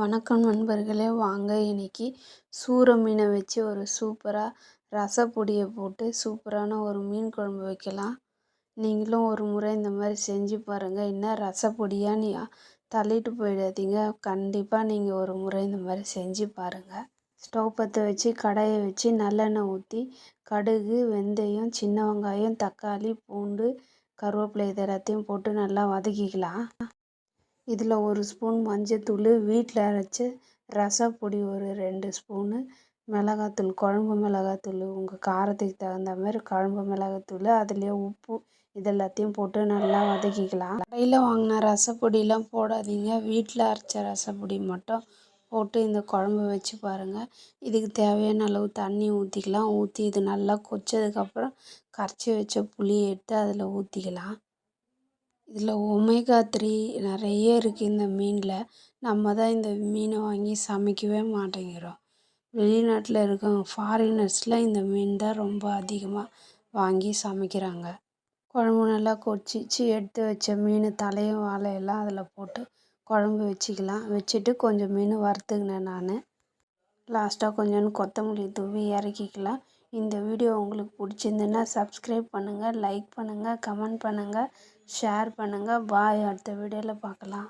வணக்கம் நண்பர்களே, வாங்க இன்னைக்கு சூர மீனை வச்சு ஒரு சூப்பராக ரசப்பொடியை போட்டு சூப்பரான ஒரு மீன் குழம்பு வைக்கலாம். நீங்களும் ஒரு முறை இந்த மாதிரி செஞ்சு பாருங்கள். என்ன ரசப்பொடியான்னு தள்ளிட்டு போயிடாதீங்க. கண்டிப்பாக நீங்கள் ஒரு முறை இந்த மாதிரி செஞ்சு பாருங்கள். ஸ்டவ் பற்ற வச்சு கடாயை வச்சு நல்லெண்ணெய் ஊற்றி கடுகு, வெந்தயம், சின்ன வெங்காயம், தக்காளி, பூண்டு, கருவேப்பிலை இது எல்லாத்தையும் போட்டு நல்லா வதக்கிக்கலாம். இதில் ஒரு ஸ்பூன் மஞ்சத்தூள், வீட்டில் அரைச்ச ரசப்பொடி ஒரு 2 ஸ்பூனு, மிளகாத்தூள், குழம்பு மிளகாத்தூள் உங்கள் காரத்துக்கு தகுந்த மாதிரி குழம்பு மிளகாத்தூள், அதுலேயே உப்பு இது எல்லாத்தையும் போட்டு நல்லா வதக்கிக்கலாம். கடையில் வாங்கின ரசப்பொடியெலாம் போடாதீங்க. வீட்டில் அரைச்ச ரசப்பொடி மட்டும் போட்டு இந்த குழம்பு வச்சு பாருங்கள். இதுக்கு தேவையான அளவு தண்ணி ஊற்றிக்கலாம். ஊற்றி இது நல்லா கொதிச்சதுக்கப்புறம் கரைச்சி வச்ச புளியை எடுத்து அதில் ஊற்றிக்கலாம். இதில் ஒமேகா 3 நிறைய இருக்குது இந்த மீனில். நம்ம தான் இந்த மீனை வாங்கி சமைக்கவே மாட்டேங்கிறோம். வெளிநாட்டில் இருக்கவங்க ஃபாரினர்ஸ்லாம் இந்த மீன் தான் ரொம்ப அதிகமாக வாங்கி சமைக்கிறாங்க. குழம்பு நல்லா கொதிச்சு எடுத்து வச்ச மீன் தலையும் வாழையெல்லாம் அதில் போட்டு குழம்பு வச்சுக்கலாம். வச்சுட்டு கொஞ்சம் மீன் வறுத்துக்கினேன் நான். லாஸ்ட்டாக கொஞ்சோண்டு கொத்தமல்லி தூவி இறக்கிக்கலாம். இந்த வீடியோ உங்களுக்கு பிடிச்சிருந்துன்னா சப்ஸ்கிரைப் பண்ணுங்கள், லைக் பண்ணுங்கள், கமெண்ட் பண்ணுங்கள், ஷேர் பண்ணுங்கள். பாய். அடுத்த வீடியோவில் பார்க்கலாம்.